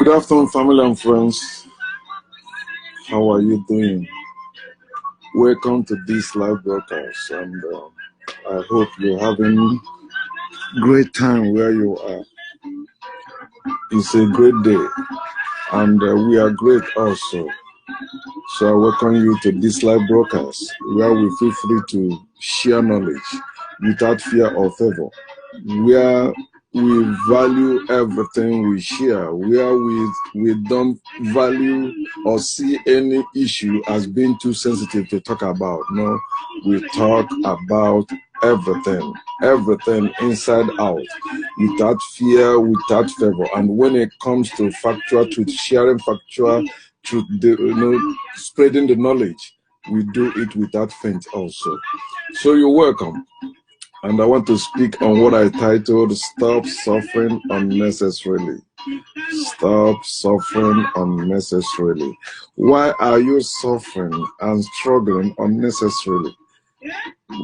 Good afternoon, family and friends. How are you doing? Welcome to this live broadcast, and I hope you're having great time where you are. It's a great day, and we are great also. So I welcome you to this live broadcast where we feel free to share knowledge without fear or favor, where we value everything we share, where we don't value or see any issue as being too sensitive to talk about. No, we talk about everything inside out, without fear, without favor. And when it comes to factual truth, sharing factual truth, spreading the knowledge, we do it without faint also. So you're welcome. And I want to speak on what I titled, Stop Suffering Unnecessarily. Stop suffering unnecessarily. Why are you suffering and struggling unnecessarily?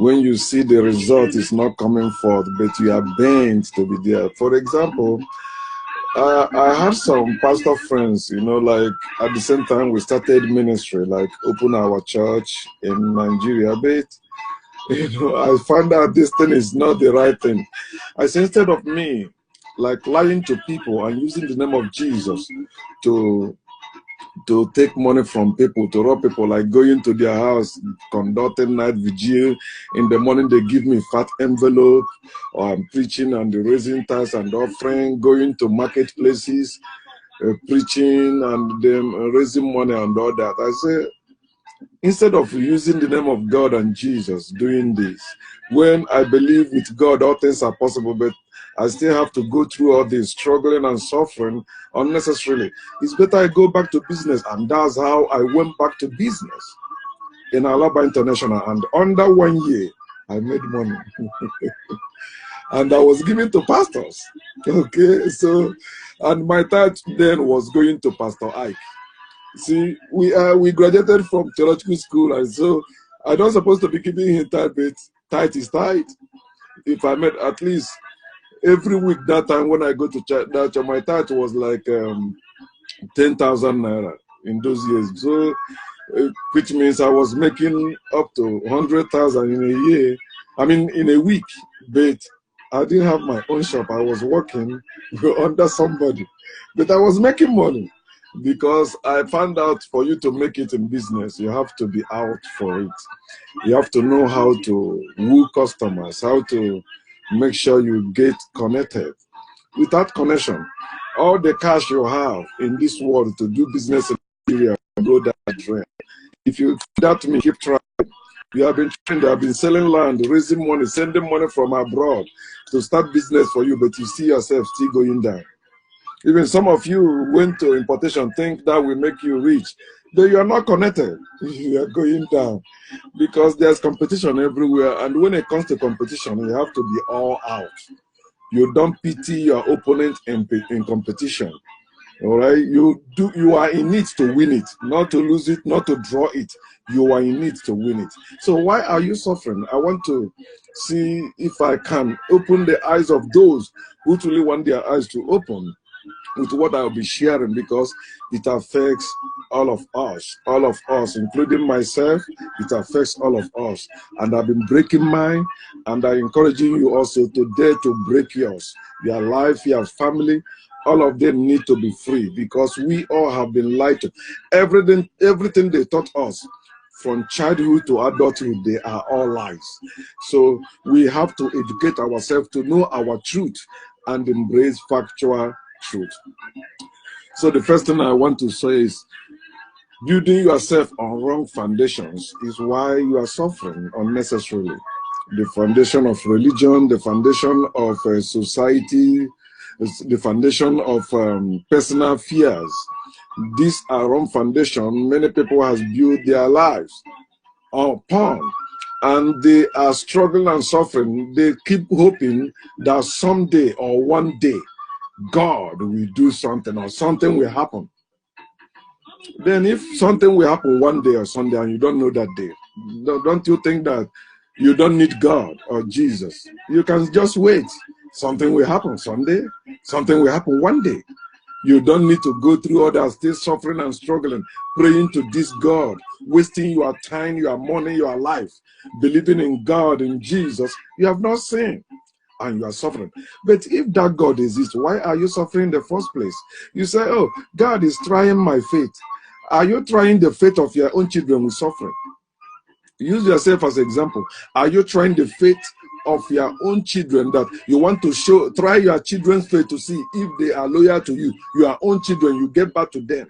When you see the result is not coming forth, but you are bent to be there. For example, I had some pastor friends, like at the same time we started ministry, like open our church in Nigeria, but I found out this thing is not the right thing. I said, instead of me like lying to people and using the name of Jesus to take money from people, to rob people, like going to their house, conducting night vigil. In the morning, they give me fat envelope, or I'm preaching and raising tithes and offering, going to marketplaces, preaching and then raising money and all that. I say, instead of using the name of God and Jesus doing this, when I believe with God all things are possible, but I still have to go through all this struggling and suffering unnecessarily, it's better I go back to business. And that's how I went back to business in Alaba International, and under 1 year I made money. And I was giving to pastors. Okay, so, and my tithe then was going to Pastor Ike. See, we graduated from theological school, and so I don't supposed to be giving him tithe, but tithe is tithe. If I made at least every week that time when I go to church, my tithe was like 10,000 naira in those years. So, which means I was making up to 100,000 in a year. I mean, in a week, but I didn't have my own shop. I was working under somebody, but I was making money. Because I found out for you to make it in business, you have to be out for it. You have to know how to woo customers, how to make sure you get connected. Without connection, all the cash you have in this world to do business in Nigeria go that drain. If you doubt me, keep trying. You have been trained, they have been selling land, raising money, sending money from abroad to start business for you, but you see yourself still going down. Even some of you went to importation, think that will make you rich. But you are not connected. You are going down because there's competition everywhere. And when it comes to competition, you have to be all out. You don't pity your opponent in competition. All right, you are in it to win it, not to lose it, not to draw it. You are in it to win it. So why are you suffering? I want to see if I can open the eyes of those who truly want their eyes to open with what I'll be sharing, because it affects all of us, including myself. It affects all of us. And I've been breaking mine, and I'm encouraging you also to dare to break yours. Your life, your family, all of them need to be free, because we all have been lied to. Everything they taught us from childhood to adulthood, they are all lies. So we have to educate ourselves to know our truth and embrace factual truth. So the first thing I want to say is, building yourself on wrong foundations is why you are suffering unnecessarily. The foundation of religion, the foundation of society, the foundation of personal fears. These are wrong foundation many people has built their lives upon, and they are struggling and suffering. They keep hoping that someday or one day God will do something, or something will happen. Then if something will happen one day or Sunday and you don't know that day, don't you think that you don't need God or Jesus? You can just wait. Something will happen someday. Something will happen one day. You don't need to go through all that, still suffering and struggling, praying to this God, wasting your time, your money, your life, believing in God, in Jesus. You have not sinned and you are suffering. But if that God exists, why are you suffering in the first place? You say, oh, God is trying my faith. Are you trying the faith of your own children with suffering? Use yourself as an example. Are you trying the faith of your own children, that you want to show, try your children's faith to see if they are loyal to you? Your own children, you get back to them.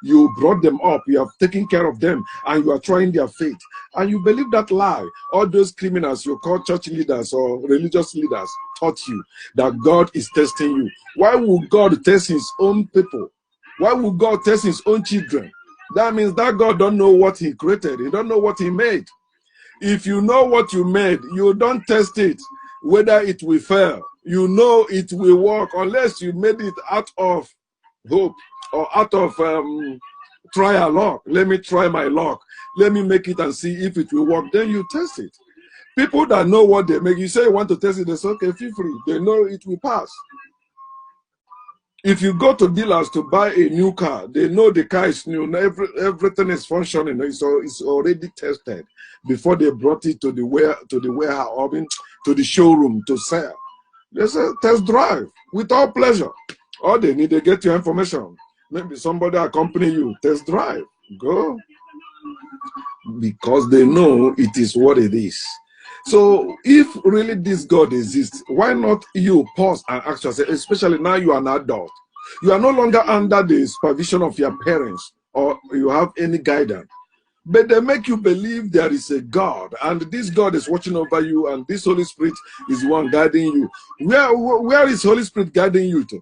You brought them up, you have taken care of them, and you are trying their faith. And you believe that lie. All those criminals you call church leaders or religious leaders taught you that God is testing you. Why would God test his own people? Why would God test his own children? That means that God don't know what he created. He don't know what he made. If you know what you made, you don't test it, whether it will fail. You know it will work unless you made it out of hope or out of try a luck. Let me try my luck. Let me make it and see if it will work. Then you test it. People that know what they make, you say you want to test it, they say, okay, feel free. They know it will pass. If you go to dealers to buy a new car, they know the car is new. Everything is functioning. So it's already tested before they brought it to the warehouse, or to the showroom to sell. They say test drive without pleasure. All they need, they get your information. Maybe somebody accompany you. Test drive. Go. Because they know it is what it is. So if really this God exists, why not you pause and ask yourself, especially now you are an adult. You are no longer under the supervision of your parents or you have any guidance. But they make you believe there is a God, and this God is watching over you, and this Holy Spirit is one guiding you. Where is Holy Spirit guiding you to?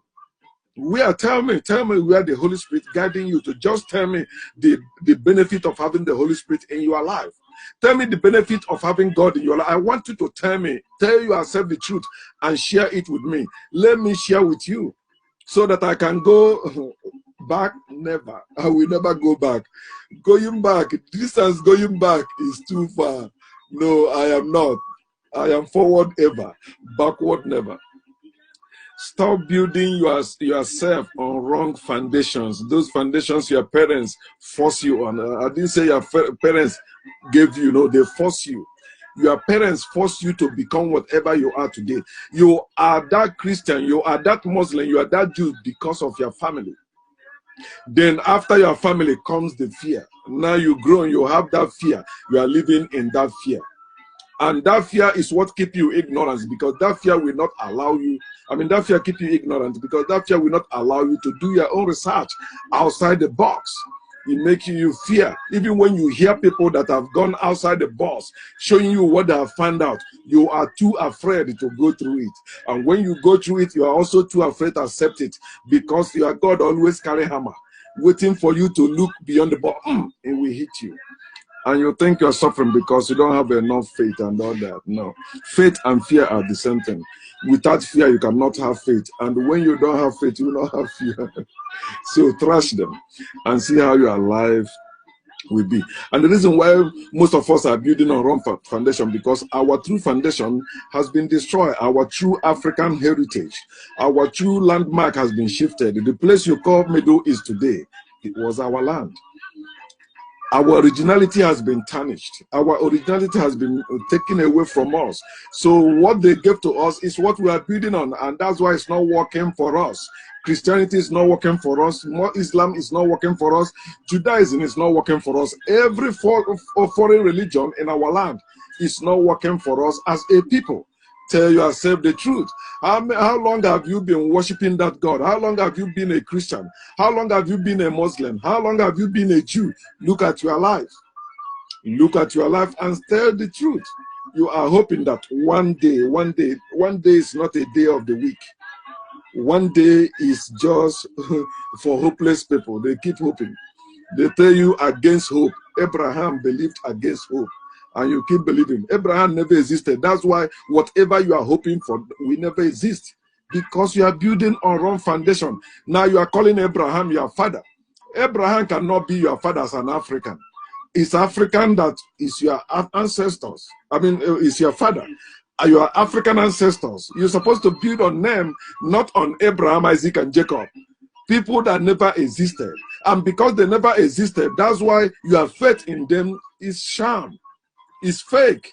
Tell me where the Holy Spirit guiding you to. Just tell me the benefit of having the Holy Spirit in your life. Tell me the benefit of having God in your life. I want you to tell yourself the truth and share it with me. Let me share with you so that I can go back. Never. I will never go back. Going back, distance going back is too far. No, I am not. I am forward ever, backward never. Stop building yourself on wrong foundations. Those foundations your parents force you on. I didn't say your parents gave you, no, they force you. Your parents force you to become whatever you are today. You are that Christian, you are that Muslim, you are that Jew because of your family. Then after your family comes the fear. Now you grow and you have that fear. You are living in that fear. And that fear is what keeps you ignorant, because that fear will not allow you, that fear keeps you ignorant because that fear will not allow you to do your own research outside the box. It makes you fear. Even when you hear people that have gone outside the box, showing you what they have found out, you are too afraid to go through it. And when you go through it, you are also too afraid to accept it, because your God always carry hammer, waiting for you to look beyond the box, and will hit you. And you think you're suffering because you don't have enough faith and all that. No. Faith and fear are the same thing. Without fear, you cannot have faith. And when you don't have faith, you don't have fear. So trash them and see how your life will be. And the reason why most of us are building on wrong foundation, because our true foundation has been destroyed. Our true African heritage, our true landmark has been shifted. The place you call Middle East today, it was our land. Our originality has been tarnished. Our originality has been taken away from us. So what they gave to us is what we are building on, and that's why it's not working for us. Christianity is not working for us. Islam is not working for us. Judaism is not working for us. Every foreign religion in our land is not working for us as a people. Tell yourself the truth. How long have you been worshiping that God? How long have you been a Christian? How long have you been a Muslim? How long have you been a Jew? Look at your life. Look at your life and tell the truth. You are hoping that one day is not a day of the week. One day is just for hopeless people. They keep hoping. They tell you against hope. Abraham believed against hope. And you keep believing. Abraham never existed. That's why whatever you are hoping for will never exist, because you are building on wrong foundation. Now you are calling Abraham your father. Abraham cannot be your father as an African. It's African that is your ancestors. It's your father. Your African ancestors. You're supposed to build on them, not on Abraham, Isaac, and Jacob. people that never existed. And because they never existed, that's why your faith in them is sham, is fake.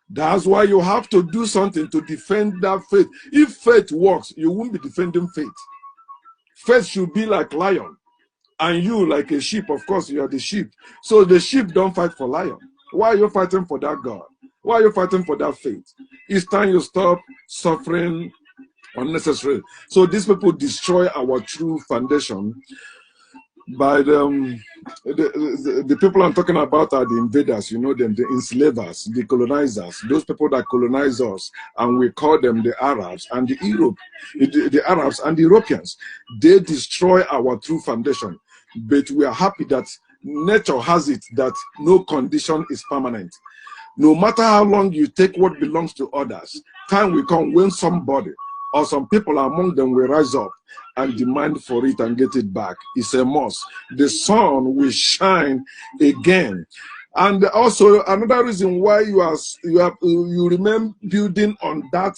That's why you have to do something to defend that faith. If faith works, you won't be defending faith. Faith should be like lion, and you like a sheep. Of course, you are the sheep. So the sheep don't fight for lion. Why are you fighting for that God? Why are you fighting for that faith? It's time you stop suffering unnecessarily. So these people destroy our true foundation by the people I'm talking about are the invaders, you know them, the enslavers, the colonizers, those people that colonize us, and we call them the Arabs and the Arabs and the Europeans. They destroy our true foundation, but we are happy that nature has it that no condition is permanent. No matter how long you take what belongs to others, time will come when somebody or some people among them will rise up and demand for it and get it back. It's a must. The sun will shine again. And also another reason why you remain building on that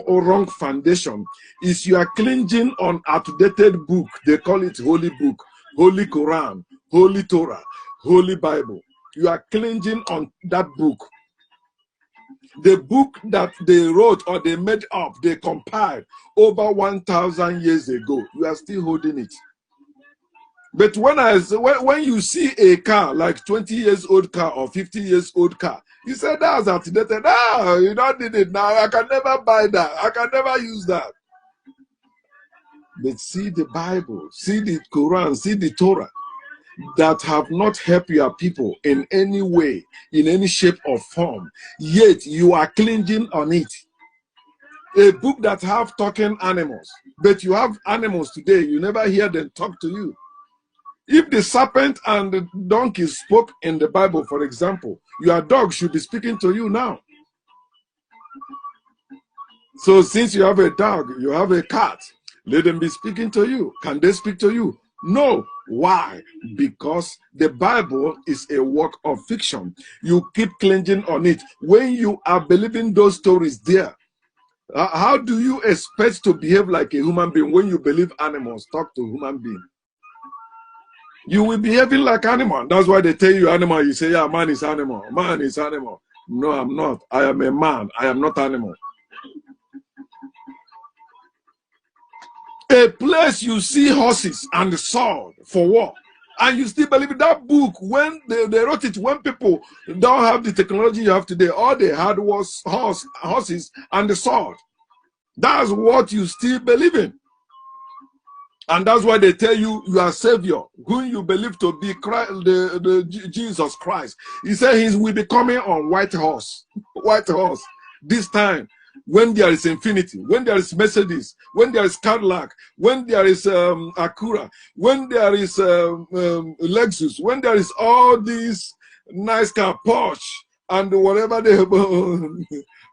wrong foundation is you are clinging on outdated book. They call it holy book, holy Quran, holy Torah, holy Bible. You are clinging on that book. The book that they wrote or they made up, they compiled over 1,000 years ago. You are still holding it. But when you see a car, like 20 years old car or 50 years old car, you say that's outdated. Ah, you don't need it now. I can never buy that. I can never use that. But see the Bible, see the Quran, see the Torah that have not helped your people in any way, in any shape or form, yet you are clinging on it. A book that have talking animals, but you have animals today, you never hear them talk to you. If the serpent and the donkey spoke in the Bible, for example, your dog should be speaking to you now. So since you have a dog, you have a cat, let them be speaking to you. Can they speak to you? No. Why? Because the Bible is a work of fiction. You keep clinging on it. When you are believing those stories there, how do you expect to behave like a human being when you believe animals talk to human beings? You will be behaving like animal. That's why they tell you animal. You say, yeah, man is animal. Man is animal. No, I'm not. I am a man. I am not animal. A place you see horses and sword for war, and you still believe in that book. When they wrote it, when people don't have the technology you have today, all they had was horses and the sword. That's what you still believe in. And that's why they tell you you are Savior, whom you believe to be Christ, Jesus Christ. He said he will be coming on white horse. White horse. This time, when there is infinity, when there is Mercedes, when there is Cadillac, when there is Acura, when there is Lexus, when there is all these nice car, Porsche, and whatever they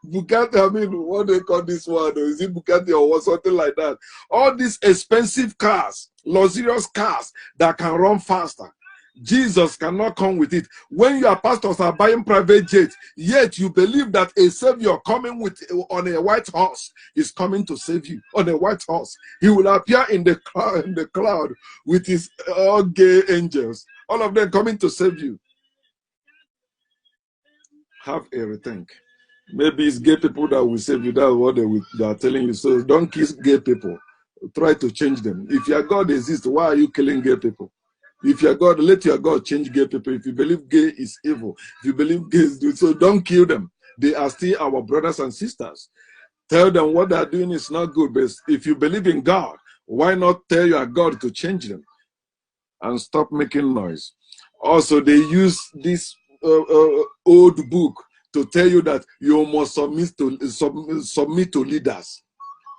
Bugatti, I mean, what they call this one? Is it Bugatti or something like that? All these expensive cars, luxurious cars that can run faster. Jesus cannot come with it. When your pastors are buying private jets, yet you believe that a savior coming on a white horse is coming to save you on a white horse. He will appear in the cloud with his all gay angels, all of them coming to save you. Have a rethink. Maybe it's gay people that will save you. That's what they are telling you. So don't kiss gay people. Try to change them. If your God exists, why are you killing gay people? If your God, let your God change gay people. If you believe gay is evil, if you believe gay is good, so don't kill them. They are still our brothers and sisters. Tell them what they are doing is not good. But if you believe in God, why not tell your God to change them and stop making noise? Also, they use this old book to tell you that you must submit to leaders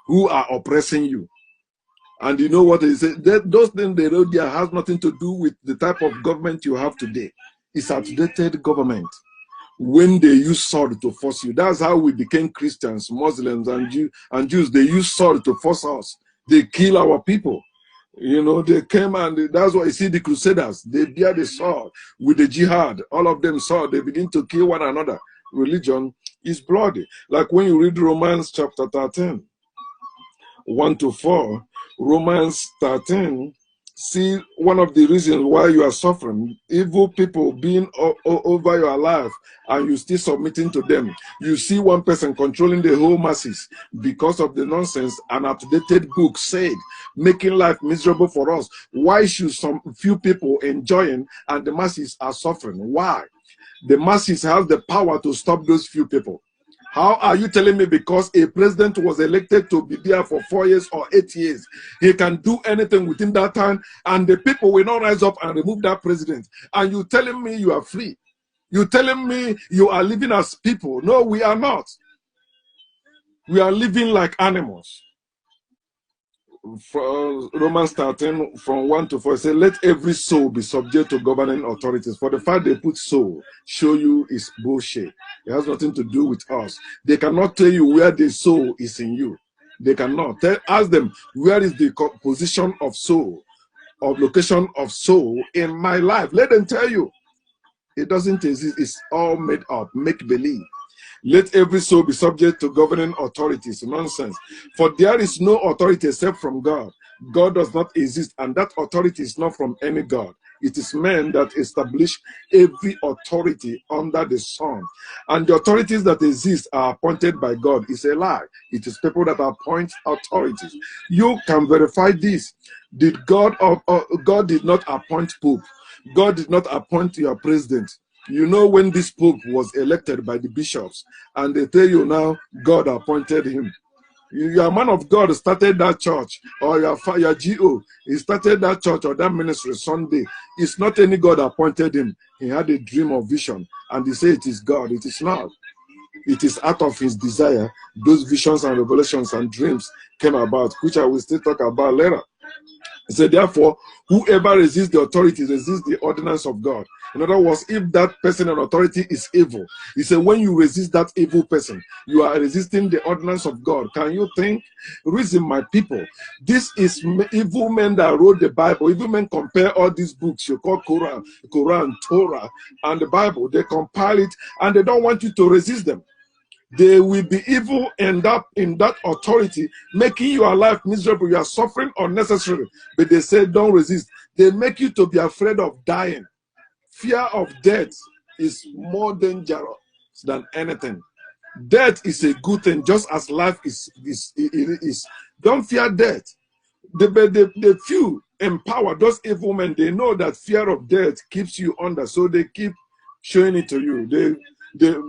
who are oppressing you. And you know what they say? Those things they wrote there has nothing to do with the type of government you have today. It's outdated government. When they use sword to force you, that's how we became Christians, Muslims, and Jews. They use sword to force us. They kill our people. You know, they came and that's why you see the Crusaders. They bear the sword with the jihad. All of them sword. They begin to kill one another. Religion is bloody. Like when you read Romans chapter 13, 1 to 4, Romans 13. See, one of the reasons why you are suffering, evil people being over your life, and you still submitting to them. You see one person controlling the whole masses because of the nonsense an outdated book said, making life miserable for us. Why should some few people enjoying and the masses are suffering? Why? The masses have the power to stop those few people. How are you telling me because a president was elected to be there for 4 years or 8 years, he can do anything within that time, and the people will not rise up and remove that president? And you telling me you are free? You telling me you are living as people? No, we are not. We are living like animals. Romans 13 from 1 to 4 says, let every soul be subject to governing authorities. For the fact they put soul, show you is bullshit. It has nothing to do with us. They cannot tell you where the soul is in you. They cannot. Ask them, where is the position of soul, or location of soul in my life? Let them tell you. It doesn't exist. It's all made up, make believe. Let every soul be subject to governing authorities. Nonsense. For there is no authority except from God. God does not exist, and that authority is not from any God. It is men that establish every authority under the sun. And the authorities that exist are appointed by God. It's a lie. It is people that appoint authorities. You can verify this. Did God did not appoint Pope. God did not appoint your president. You know, when this Pope was elected by the bishops, and they tell you now God appointed him. Your man of God started that church, or your GO, he started that church or that ministry Sunday. It's not any God appointed him. He had a dream or vision, and he said it is God. It is not. It is out of his desire. Those visions and revelations and dreams came about, which I will still talk about later. He said, therefore, whoever resists the authority resists the ordinance of God. In other words, if that person in authority is evil, he said, when you resist that evil person, you are resisting the ordinance of God. Can you think? Reason, my people, this is evil men that wrote the Bible. Evil men compare all these books you call Quran, Torah, and the Bible. They compile it, and they don't want you to resist them. They will be evil in that authority, making your life miserable. You are suffering unnecessarily. But they say don't resist. They make you to be afraid of dying. Fear of death is more dangerous than anything. Death is a good thing, just as life is. Don't fear death. The few in power, those evil men, they know that fear of death keeps you under, so they keep showing it to you.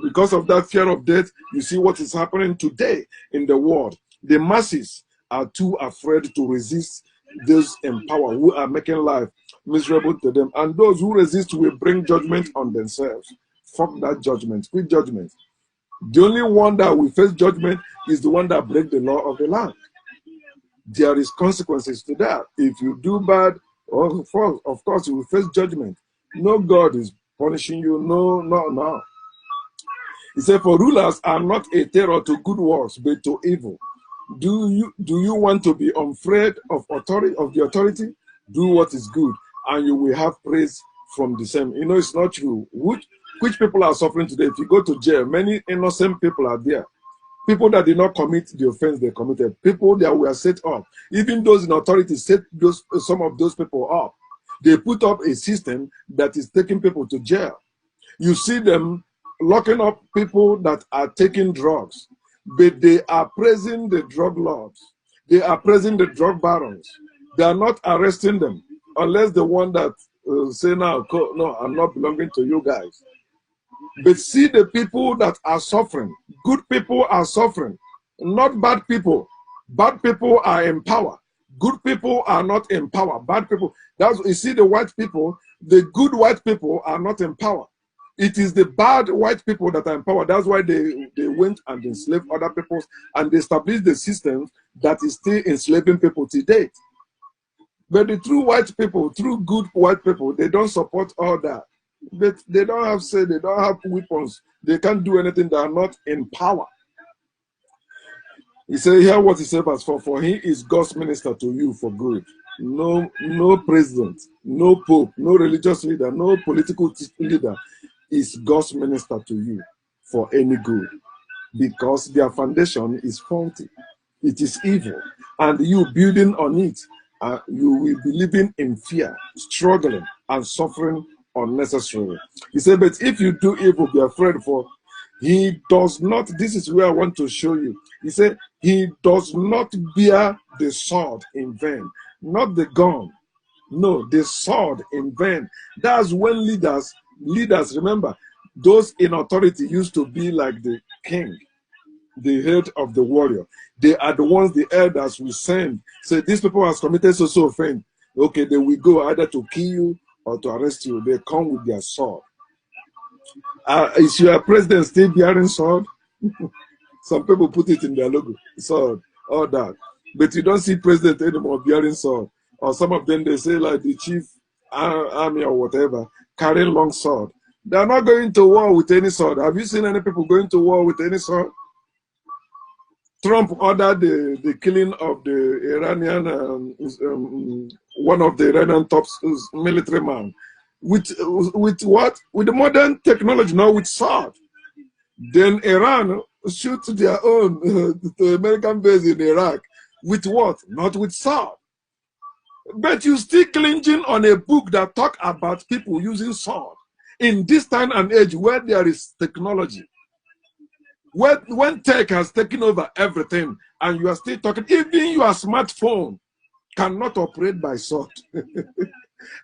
Because of that fear of death, you see what is happening today in the world. The masses are too afraid to resist those in power who are making life miserable to them. And those who resist will bring judgment on themselves. Fuck that judgment. Quit judgment. The only one that will face judgment is the one that breaks the law of the land. There is consequences to that. If you do bad, of course you will face judgment. No God is punishing you. No. He said, for rulers are not a terror to good works, but to evil. Do you want to be afraid of the authority? Do what is good, and you will have praise from the same. You know, it's not true. Which people are suffering today? If you go to jail, many innocent people are there. People that did not commit the offense they committed. People that were set up. Even those in authority set some of those people up. They put up a system that is taking people to jail. You see them locking up people that are taking drugs, but they are praising the drug lords. They are praising the drug barons. They are not arresting them, unless the one that say now, no, I'm not belonging to you guys. But see the people that are suffering. Good people are suffering, not bad people. Bad people are in power. Good people are not in power. Bad people. You see the white people, the good white people are not in power. It is the bad white people that are in power. That's why they went and enslaved other peoples, and they established the system that is still enslaving people to date. But the true white people, true good white people, they don't support all that. But they don't have say, they don't have weapons. They can't do anything. They are not in power. He said, hear what he said, verse 4, for he is God's minister to you for good. No president, no pope, no religious leader, no political leader is God's minister to you for any good, because their foundation is faulty. It is evil. And you building on it, you will be living in fear, struggling, and suffering unnecessarily. He said, but if you do evil, be afraid, for he does not, this is where I want to show you. He said, he does not bear the sword in vain, not the gun. No, the sword in vain. That's when leaders, remember, those in authority used to be like the king, the head of the warrior. They are the ones, the elders will send. Say, these people has committed so offense. Okay, they will go either to kill you or to arrest you. They come with their sword. Is your president still bearing sword? Some people put it in their logo, sword, all that. But you don't see president anymore bearing sword. Or some of them, they say like the chief army or whatever, carrying long sword. They are not going to war with any sword. Have you seen any people going to war with any sword? Trump ordered the killing of the Iranian, one of the Iranian top military man. With what? With the modern technology, not with sword. Then Iran shoot their own the American base in Iraq. With what? Not with sword. But you still clinging on a book that talk about people using sword. In this time and age where there is technology, when tech has taken over everything and you are still talking, even your smartphone cannot operate by sword.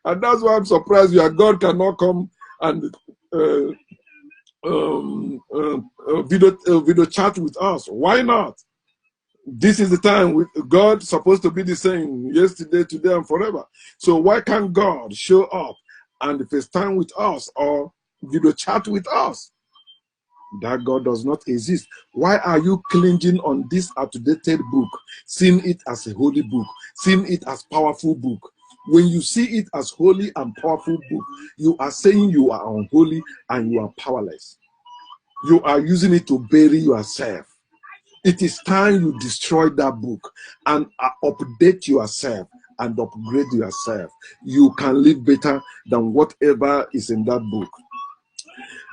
And that's why I'm surprised your God cannot come and video chat with us. Why not? This is the time with God supposed to be the same yesterday, today, and forever. So why can't God show up and FaceTime with us or video chat with us? That God does not exist. Why are you clinging on this outdated book, seeing it as a holy book, seeing it as powerful book? When you see it as holy and powerful book, you are saying you are unholy and you are powerless. You are using it to bury yourself. It is time you destroy that book and update yourself and upgrade yourself. You can live better than whatever is in that book.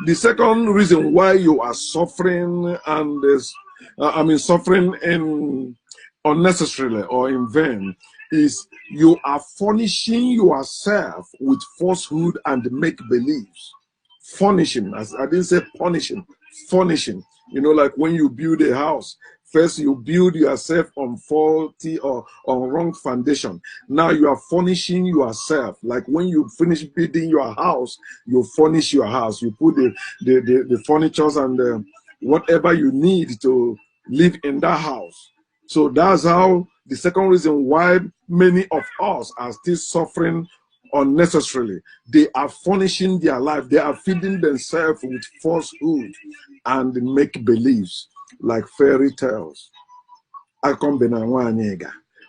The second reason why you are suffering and suffering in unnecessarily or in vain is you are furnishing yourself with falsehood and make believes. Furnishing, as I didn't say punishing, furnishing. You know, like when you build a house, first you build yourself on faulty or on wrong foundation. Now you are furnishing yourself. Like when you finish building your house, you furnish your house. You put the furnitures and whatever you need to live in that house. So that's how the second reason why many of us are still suffering unnecessarily. They are furnishing their life. They are feeding themselves with falsehood and make beliefs like fairy tales.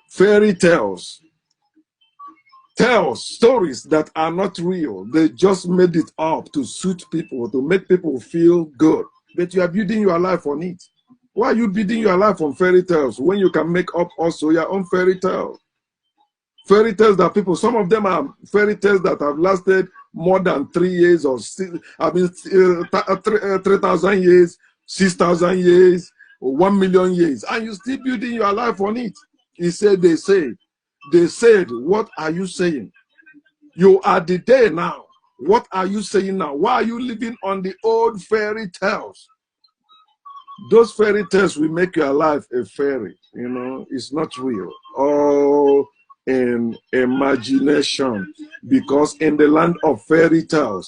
Fairy tales. Stories that are not real. They just made it up to suit people, to make people feel good. But you are building your life on it. Why are you building your life on fairy tales when you can make up also your own fairy tale? Fairy tales that people, some of them are fairy tales that have lasted more than 3 years or 3,000 years, 6,000 years, or 1 million years, and you still building your life on it. He said, they said, what are you saying? You are the day now. What are you saying now? Why are you living on the old fairy tales? Those fairy tales will make your life a fairy. You know, it's not real. All in imagination. Because in the land of fairy tales,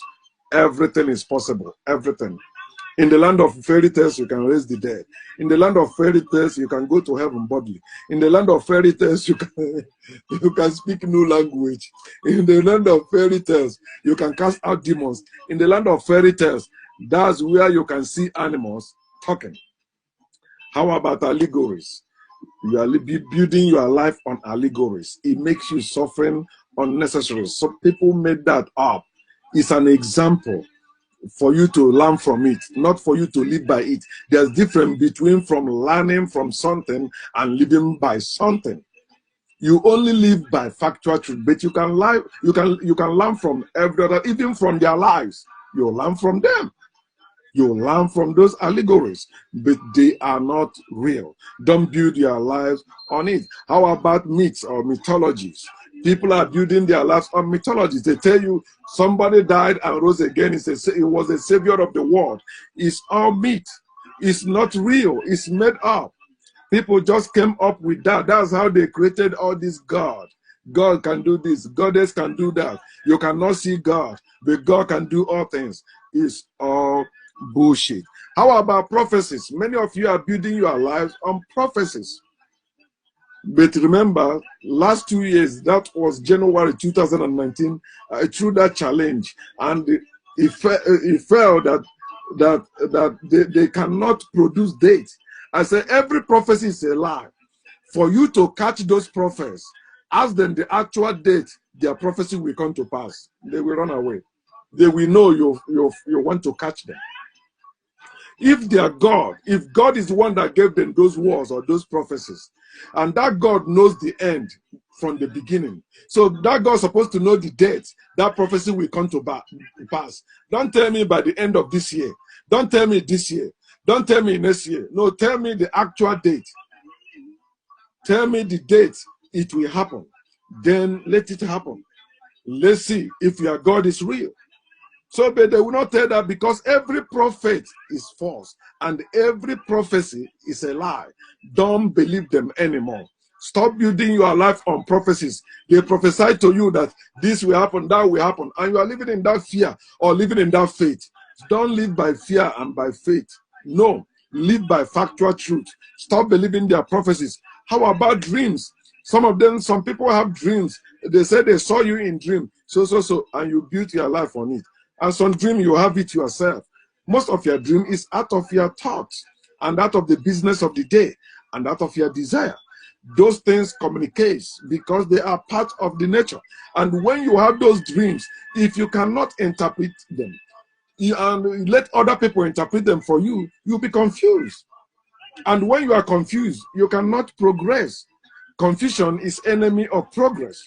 everything is possible. Everything. In the land of fairy tales, you can raise the dead. In the land of fairy tales, you can go to heaven bodily. In the land of fairy tales, you can speak new language. In the land of fairy tales, you can cast out demons. In the land of fairy tales, that's where you can see animals talking. How about allegories? You are building your life on allegories. It makes you suffering unnecessarily. So people made that up. It's an example for you to learn from it, not for you to live by it. There's difference between from learning from something and living by something. You only live by factual truth, but you can learn from every other, even from their lives. You learn from them. You learn from those allegories, but they are not real. Don't build your lives on it. How about myths or mythologies? People are building their lives on mythologies. They tell you somebody died and rose again. It was a savior of the world. It's all myth. It's not real. It's made up. People just came up with that. That's how they created all this God. God can do this. Goddess can do that. You cannot see God, but God can do all things. It's all bullshit. How about prophecies? Many of you are building your lives on prophecies. But remember, last 2 years, that was January 2019, through that challenge, and it felt that they cannot produce dates. I said every prophecy is a lie. For you to catch those prophets, ask them the actual date their prophecy will come to pass. They will run away. They will know you want to catch them. If they are God, if God is the one that gave them those words or those prophecies, and that God knows the end from the beginning, so that God is supposed to know the date that prophecy will come to pass. Don't tell me by the end of this year. Don't tell me this year. Don't tell me next year. No, tell me the actual date. Tell me the date it will happen. Then let it happen. Let's see if your God is real. So, but they will not tell that, because every prophet is false and every prophecy is a lie. Don't believe them anymore. Stop building your life on prophecies. They prophesy to you that this will happen, that will happen, and you are living in that fear or living in that faith. Don't live by fear and by faith. No, live by factual truth. Stop believing their prophecies. How about dreams? Some people have dreams. They say they saw you in dream, so, and you built your life on it. And some dream, you have it yourself. Most of your dream is out of your thoughts and out of the business of the day and out of your desire. Those things communicate because they are part of the nature. And when you have those dreams, if you cannot interpret them and let other people interpret them for you, you'll be confused. And when you are confused, you cannot progress. Confusion is enemy of progress.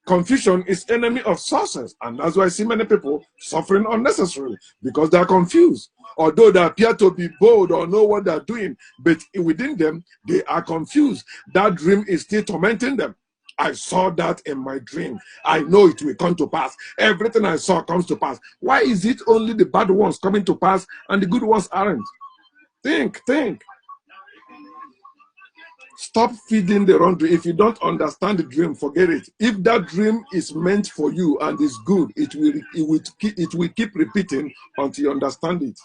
Confusion is enemy of success, and that's why I see many people suffering unnecessarily, because they are confused. Although they appear to be bold or know what they're doing, but within them, they are confused. That dream is still tormenting them. I saw that in my dream. I know it will come to pass. Everything I saw comes to pass. Why is it only the bad ones coming to pass and the good ones aren't? Think. Stop feeding the wrong dream. If you don't understand the dream, forget it. If that dream is meant for you and is good, it will keep repeating until you understand it.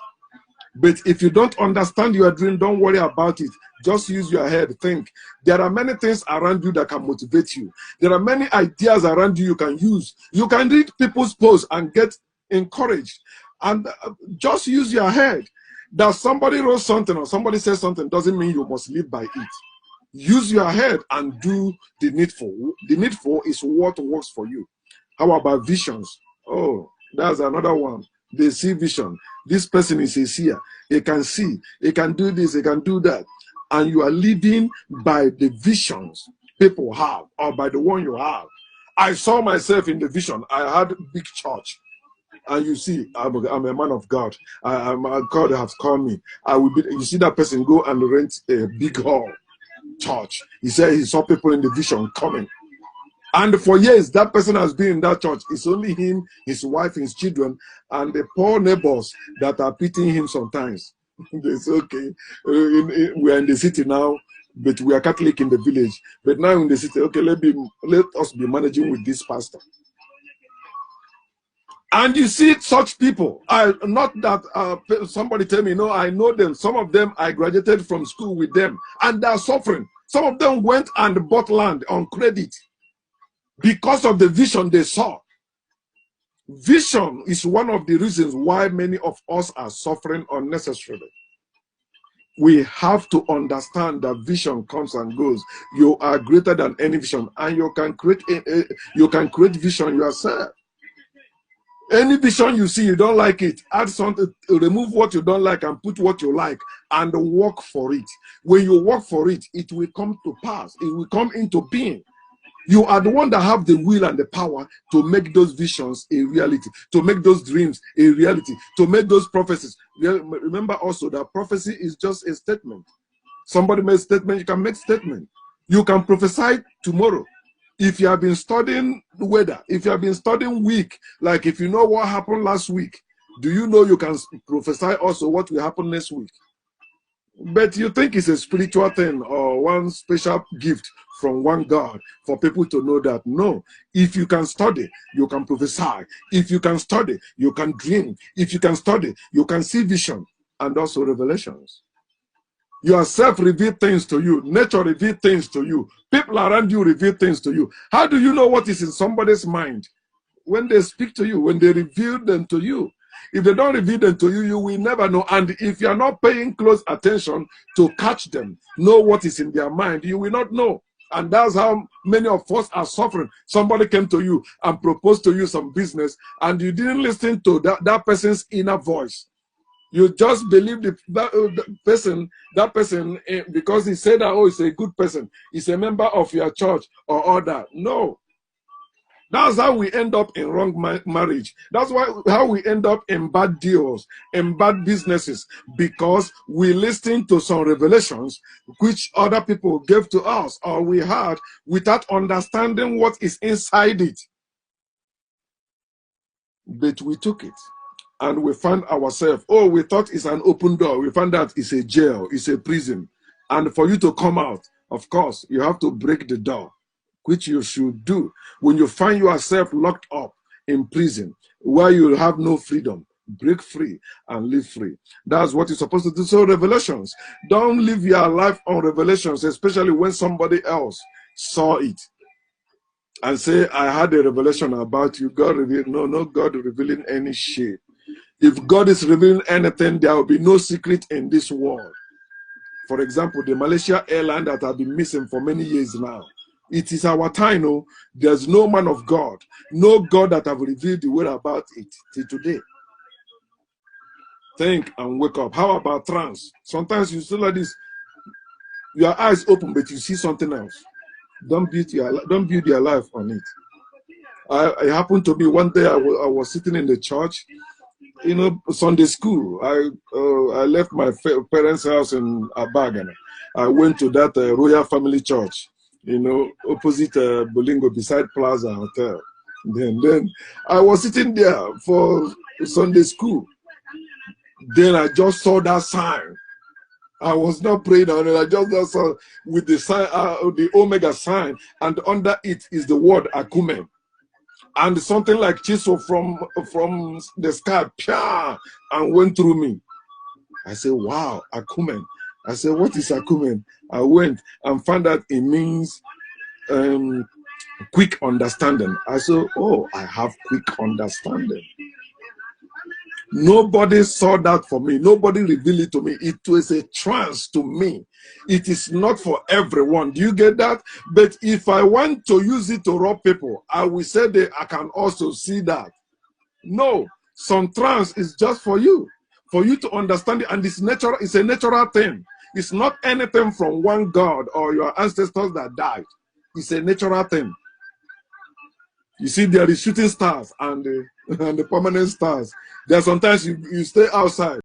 But if you don't understand your dream, don't worry about it. Just use your head, think. There are many things around you that can motivate you. There are many ideas around you can use. You can read people's posts and get encouraged. And just use your head. That somebody wrote something or somebody says something doesn't mean you must live by it. Use your head and do the needful. The needful is what works for you. How about visions? Oh, that's another one. They see vision. This person is a seer. He can see. He can do this. He can do that. And you are living by the visions people have or by the one you have. I saw myself in the vision. I had a big church. And you see, I'm a man of God. God has called me. You see that person go and rent a big hall. Church. He said he saw people in the vision coming. And for years, that person has been in that church. It's only him, his wife, his children, and the poor neighbors that are pitying him sometimes. They say, okay, we are in the city now, but we are Catholic in the village. But now in the city, okay, let us be managing with this pastor. And you see such people. Not that somebody tell me, no, I know them. Some of them, I graduated from school with them, and they are suffering. Some of them went and bought land on credit because of the vision they saw. Vision is one of the reasons why many of us are suffering unnecessarily. We have to understand that vision comes and goes. You are greater than any vision, and you can create vision yourself. Any vision you see, you don't like it, add something, remove what you don't like and put what you like and work for it. When you work for it, it will come to pass. It will come into being. You are the one that have the will and the power to make those visions a reality, to make those dreams a reality, to make those prophecies. Remember also that prophecy is just a statement. Somebody makes statement, you can make statement. You can prophesy tomorrow. If you have been studying weather, if you have been studying week, like if you know what happened last week, do you know you can prophesy also what will happen next week? But you think it's a spiritual thing or one special gift from one God for people to know that? No. If you can study, you can prophesy. If you can study, you can dream. If you can study, you can see vision and also revelations. Yourself reveal things to you. Nature reveal things to you. People around you reveal things to you. How do you know what is in somebody's mind? When they speak to you, when they reveal them to you. If they don't reveal them to you, you will never know. And if you are not paying close attention to catch them, know what is in their mind, you will not know. And that's how many of us are suffering. Somebody came to you and proposed to you some business, and you didn't listen to that person's inner voice. You just believe that person, because he said that, oh, he's a good person, he's a member of your church or all that. No. That's how we end up in wrong marriage. That's how we end up in bad deals, in bad businesses, because we listen to some revelations which other people gave to us or we had without understanding what is inside it. But we took it and we found ourselves, oh, we thought it's an open door. We found out it's a jail, it's a prison. And for you to come out, of course, you have to break the door, which you should do. When you find yourself locked up in prison where you have no freedom, break free and live free. That's what you're supposed to do. So revelations, don't live your life on revelations, especially when somebody else saw it and say, I had a revelation about you. God revealed. No, no God revealing any shit. If God is revealing anything, there will be no secret in this world. For example, the Malaysia airline that have been missing for many years now. It is our time. No, there's no man of God, no God that have revealed the word about it till today. Think and wake up. How about trance? Sometimes you see like this, your eyes open, but you see something else. Don't build your life on it. It happened to me one day. I was sitting in the church, Sunday school. I left my parents' house in Abagan. I went to that Royal Family Church, opposite Bolingo, beside Plaza Hotel. Then I was sitting there for Sunday school. Then I just saw that sign. I was not praying on it. I just saw with the sign, the Omega sign, and under it is the word Akumen. And something like chisel from the sky, pia, and went through me. I said, wow, Akumen. I said, what is Akumen? I went and found out it means quick understanding. I said, oh, I have quick understanding. Nobody saw that for me. Nobody revealed it to me. It was a trance to me. It is not for everyone. Do you get that? But if I want to use it to rob people, I will say that I can also see that. No, some trance is just for you to understand it, and it's natural. It's a natural thing. It's not anything from one God or your ancestors that died. It's a natural thing. You see, there is shooting stars and the permanent stars. There are sometimes you stay outside.